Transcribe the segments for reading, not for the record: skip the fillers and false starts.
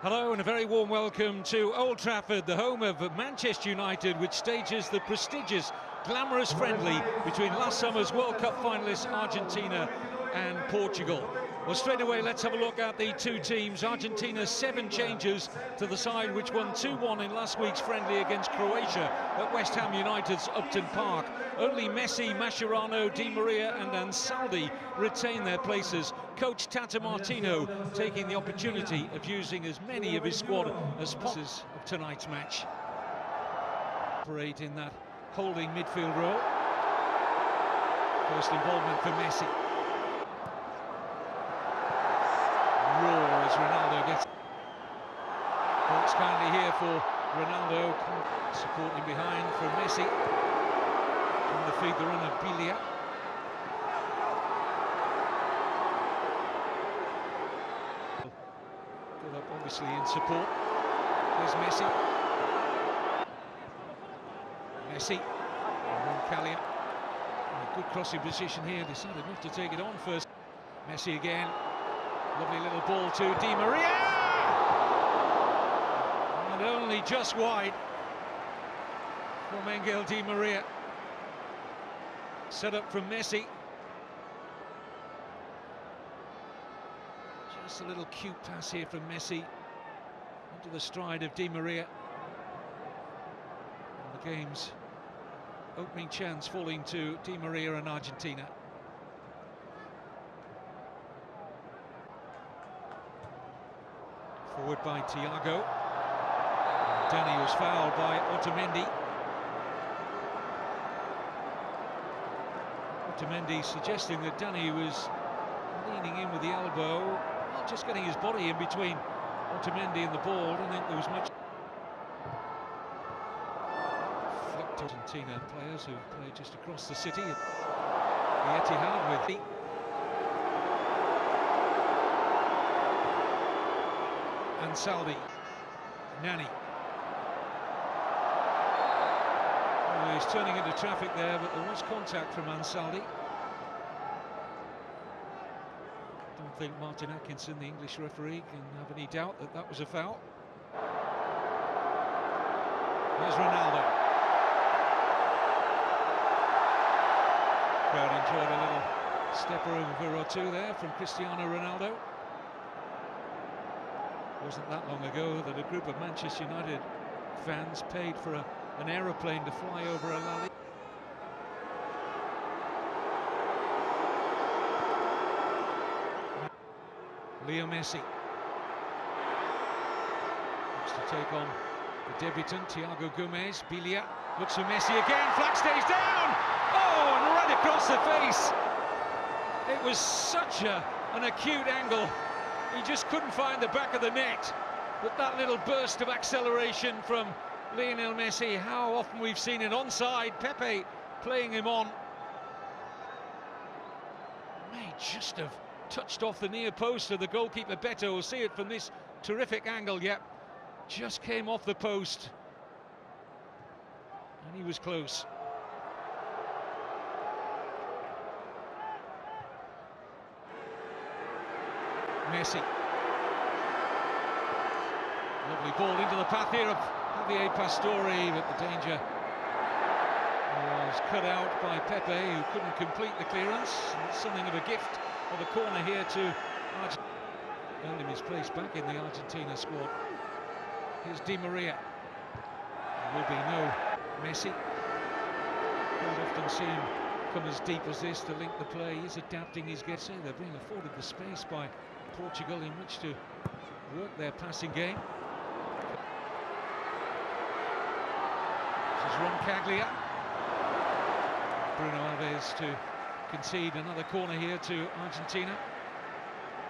Hello and a very warm welcome to Old Trafford, the home of Manchester United, which stages the prestigious, glamorous friendly between last summer's World Cup finalists Argentina and Portugal. Well, straight away, let's have a look at the two teams. Argentina's 7 changes to the side, which won 2-1 in last week's friendly against Croatia at West Ham United's Upton Park. Only Messi, Mascherano, Di Maria and Ansaldi retain their places. Coach Tata Martino taking the opportunity of using as many of his squad as possible of tonight's match. Operate in that holding midfield role. First involvement for Messi. Roar as Ronaldo gets. Box kindly here for Ronaldo. Supporting behind from Messi. Trying to feed the run of Bilia. Good up obviously in support. There's Messi. Messi. Roncaglia. A good crossing position here. Decided not to take it on first. Messi again. Lovely little ball to Di Maria! And only just wide from Angel Di Maria. Set up from Messi. Just a little cute pass here from Messi into the stride of Di Maria. And the game's opening chance falling to Di Maria and Argentina. Forward by Thiago. Dani was fouled by Otamendi. Otamendi suggesting that Dani was leaning in with the elbow, not just getting his body in between Otamendi and the ball. I don't think there was much. Flicked Argentina players who played just across the city at the Etihad with Ansaldi, Nani. Oh, he's turning into traffic there, but there was contact from Ansaldi. Don't think Martin Atkinson, the English referee, can have any doubt that that was a foul. There's Ronaldo. Crowd enjoyed a little stepper over or two there from Cristiano Ronaldo. It wasn't that long ago that a group of Manchester United fans paid for an aeroplane to fly over a La Liga. Leo Messi looks to take on the debutant Thiago Gomez. Bilia looks for Messi again. Flag stays down. Oh, and right across the face. It was such an acute angle. He just couldn't find the back of the net. But that little burst of acceleration from Lionel Messi, how often we've seen it onside. Pepe playing him on. May just have touched off the near post of the goalkeeper. Beto will see it from this terrific angle. Yep, just came off the post. And he was close. Messi. Lovely ball into the path here of Javier Pastore, but the danger was cut out by Pepe, who couldn't complete the clearance. It's something of a gift of a corner here to Argentina. Earned him his place back in the Argentina squad. Here's Di Maria. There will be no Messi. Don't often see him come as deep as this to link the play. He's adapting his get. They're being afforded the space by Portugal in which to work their passing game. This is Roncaglia. Bruno Alves to concede another corner here to Argentina.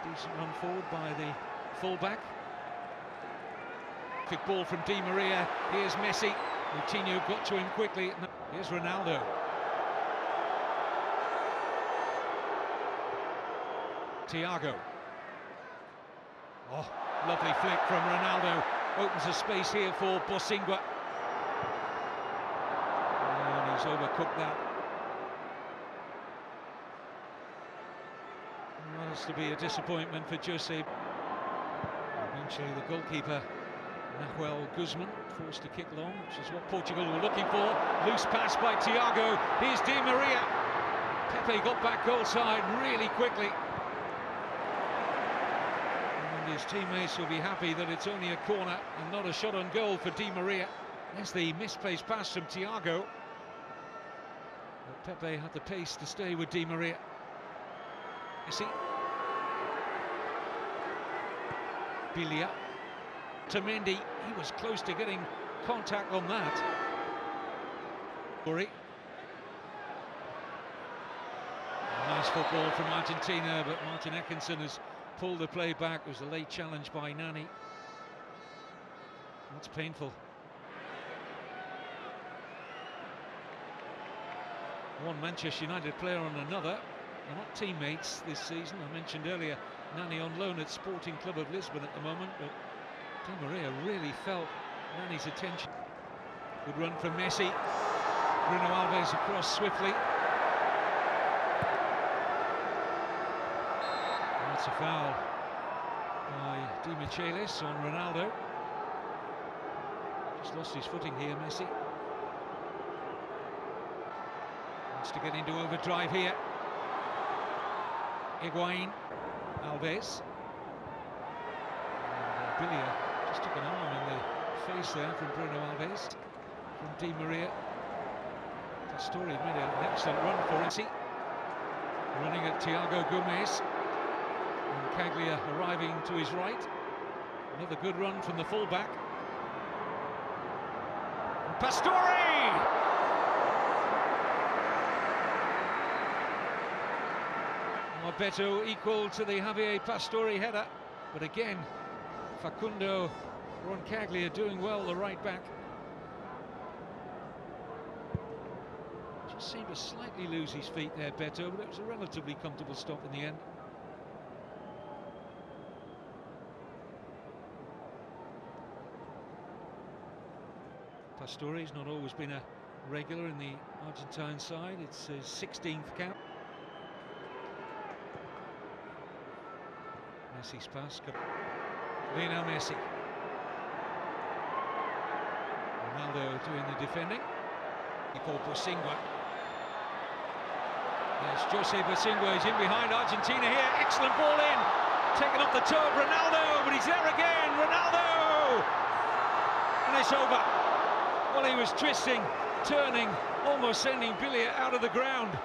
Decent run forward by the fullback. Kick ball from Di Maria. Here's Messi. Coutinho got to him quickly. Here's Ronaldo. Thiago. Oh, lovely flick from Ronaldo. Opens a space here for Bosingua. And he's overcooked that. Has to be a disappointment for Jose. Actually, the goalkeeper, Nahuel Guzman, forced to kick long, which is what Portugal were looking for. Loose pass by Thiago. Here's Di Maria. Pepe got back goal side really quickly. And his teammates will be happy that it's only a corner and not a shot on goal for Di Maria. There's the misplaced pass from Thiago. But Pepe had the pace to stay with Di Maria. Messi. Bilia. To Mendy. He was close to getting contact on that. Nice football from Argentina, but Martin Eckinson has pulled the play back. It was a late challenge by Nani. That's painful. One Manchester United player on another. They're not teammates this season. I mentioned earlier Nani on loan at Sporting Club of Lisbon at the moment, but Di Maria really felt Nani's attention. Good run from Messi. Bruno Alves across swiftly. That's a foul by Di Michelis on Ronaldo. Just lost his footing here, Messi. Wants to get into overdrive here. Higuain. Alves. And Bilia just took an arm in the face there from Bruno Alves. From Di Maria. Pastore made an excellent run for Messi. Running at Thiago Gomez. And Caglia arriving to his right. Another good run from the fullback. And Pastore! Beto equal to the Javier Pastore header, but again Facundo Roncaglia doing well, the right back. Just seemed to slightly lose his feet there, Beto, but it was a relatively comfortable stop in the end. Pastore's not always been a regular in the Argentine side. It's his 16th cap. Messi's pass. Lionel Messi. Ronaldo doing the defending. For Bosingwa. There's Jose Bosingwa. He's in behind Argentina here. Excellent ball in. Taken off the toe of Ronaldo, but he's there again. Ronaldo! And it's over. Well, he was twisting, turning, almost sending Bilia out of the ground,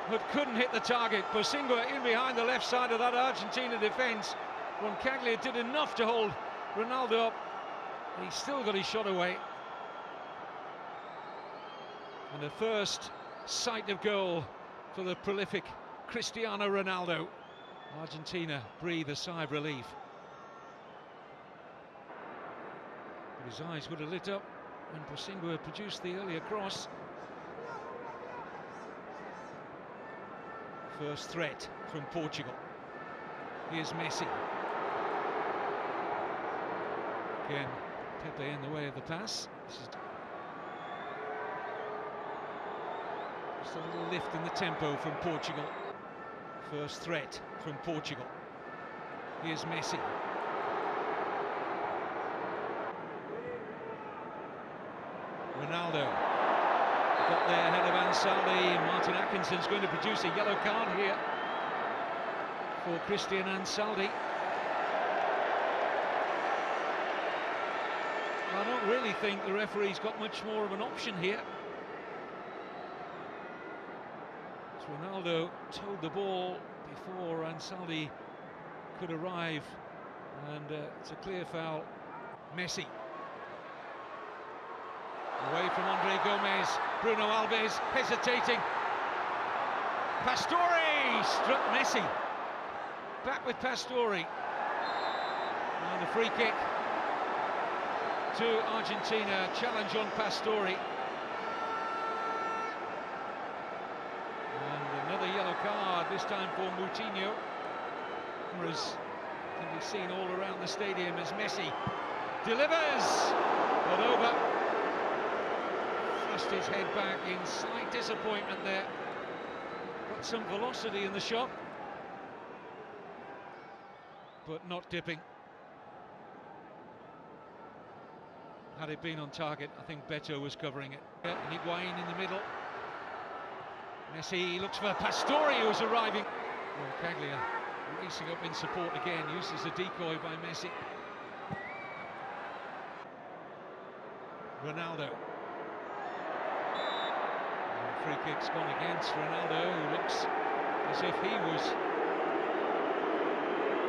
but couldn't hit the target. Bosingwa in behind the left side of that Argentina defence. Roncaglia did enough to hold Ronaldo up, and he still got his shot away. And the first sight of goal for the prolific Cristiano Ronaldo. Argentina breathe a sigh of relief. But his eyes would have lit up when Bosingwa produced the earlier cross. First threat from Portugal. Here's Messi. Again, Pepe in the way of the pass. This is just a little lift in the tempo from Portugal. First threat from Portugal. Here's Messi. Ronaldo got there ahead of Ansaldi. Martin Atkinson's going to produce a yellow card here for Christian Ansaldi. I don't really think the referee's got much more of an option here. As Ronaldo towed the ball before Ansaldi could arrive, and it's a clear foul. Messi. Away from Andre Gomez. Bruno Alves hesitating. Pastore struck Messi. Back with Pastore. And a free kick to Argentina. Challenge on Pastore. And another yellow card, this time for Moutinho. Cameras can be seen all around the stadium as Messi delivers. But over. Thrust his head back in slight disappointment there. Got some velocity in the shot, but not dipping. Had it been on target, I think Beto was covering it. And Higuain in the middle. Messi looks for Pastore, who's arriving. Well, Caglia racing up in support again, used as a decoy by Messi. Ronaldo. Free kick's gone against Ronaldo, who looks as if he was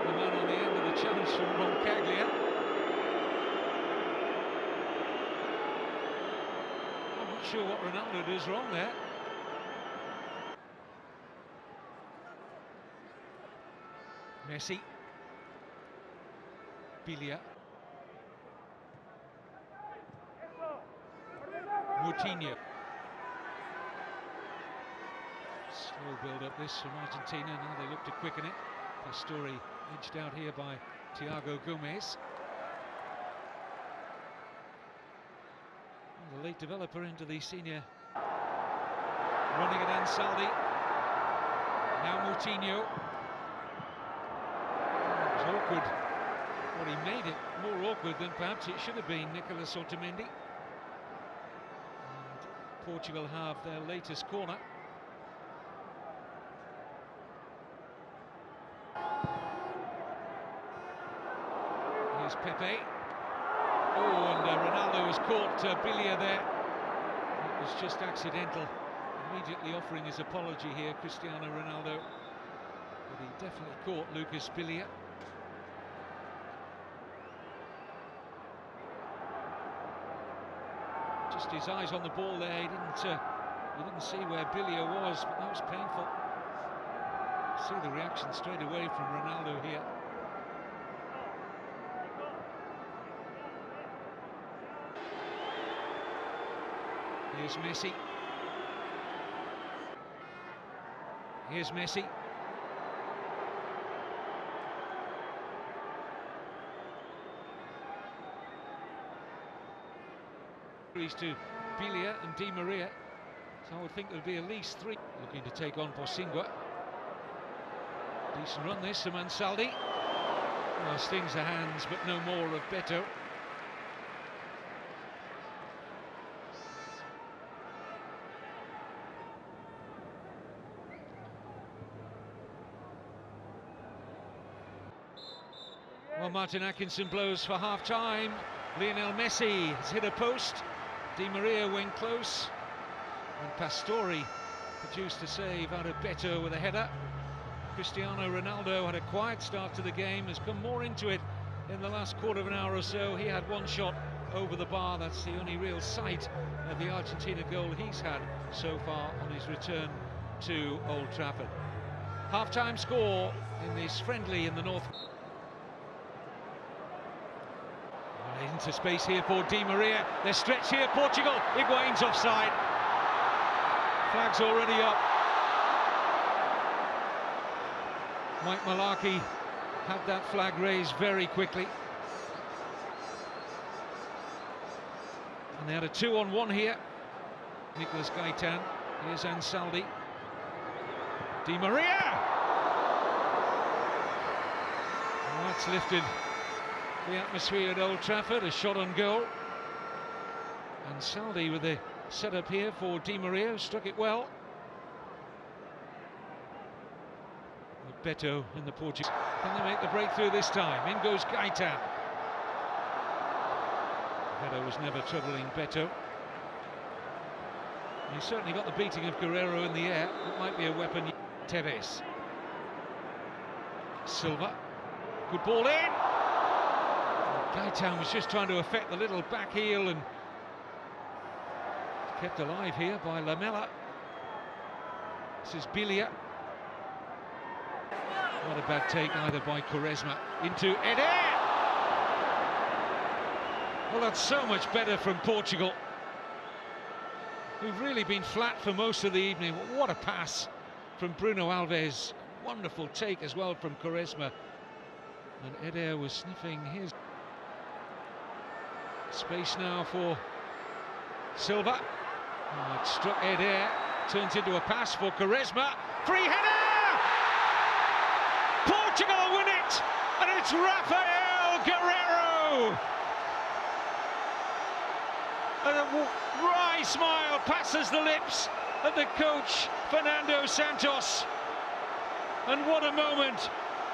the man on the end of the challenge from Caglia. I'm not sure what Ronaldo does wrong there. Messi. Bilia. Moutinho. Slow build-up this from Argentina, now they look to quicken it. Pastore edged out here by Thiago Gomez. The late developer into the senior. Running at Ansaldi. Now Moutinho. It was awkward. Well, he made it more awkward than perhaps it should have been, Nicolas Otamendi. And Portugal have their latest corner. Here's Pepe. Oh, and Ronaldo has caught Bilia there. It was just accidental. Immediately offering his apology here, Cristiano Ronaldo. But he definitely caught Lucas Bilia. Just his eyes on the ball there. He didn't see where Bilia was, but that was painful. See the reaction straight away from Ronaldo here. Here's Messi. Here's Messi. To Bilia and Di Maria, so I would think there'll be at least three. Looking to take on Bosingwa. Decent run this from Ansaldi. Well, stings the hands, but no more of Beto. Well, Martin Atkinson blows for half-time. Lionel Messi has hit a post. Di Maria went close. And Pastore produced a save out of Beto with a header. Cristiano Ronaldo had a quiet start to the game, has come more into it in the last quarter of an hour or so. He had one shot over the bar. That's the only real sight of the Argentina goal he's had so far on his return to Old Trafford. Half-time score in this friendly in the north. Into space here for Di Maria. They're stretched here, Portugal. Higuain's offside. Flag's already up. Mike Malarkey had that flag raised very quickly. And they had a 2-on-1 here. Nicolas Gaitan. Here's Ansaldi. Di Maria! Well, that's lifted the atmosphere at Old Trafford. A shot on goal. Ansaldi with the setup here for Di Maria, struck it well. Beto in the Portuguese. Can they make the breakthrough this time? In goes Gaitan. Beto was never troubling Beto. He certainly got the beating of Guerrero in the air. It might be a weapon. Tevez. Silva. Good ball in. Gaitan was just trying to affect the little back heel and kept alive here by Lamela. This is Bilia. Not a bad take either by Quaresma. Into Eder! Well, that's so much better from Portugal, who've really been flat for most of the evening. What a pass from Bruno Alves. Wonderful take as well from Quaresma. And Eder was sniffing his space now for Silva. Oh, it struck Eder, turns into a pass for Quaresma. Free header! Portugal win it! And it's Rafael Guerrero! And a wry smile passes the lips of the coach, Fernando Santos. And what a moment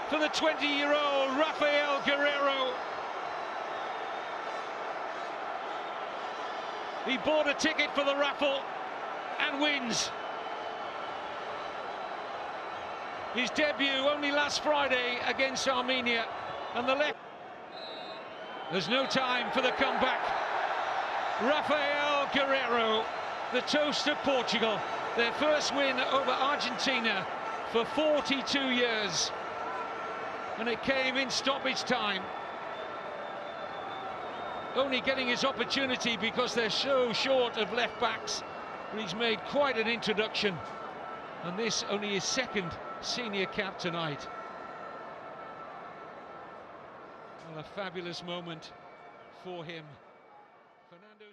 for the 20-year-old Rafael Guerreiro. He bought a ticket for the raffle and wins. His debut only last Friday against Armenia, and the left. There's no time for the comeback. Rafael Guerreiro, the toast of Portugal, their first win over Argentina for 42 years, and it came in stoppage time. Only getting his opportunity because they're so short of left backs, but he's made quite an introduction, and this only his second senior cap tonight. Well, a fabulous moment for him. Fernando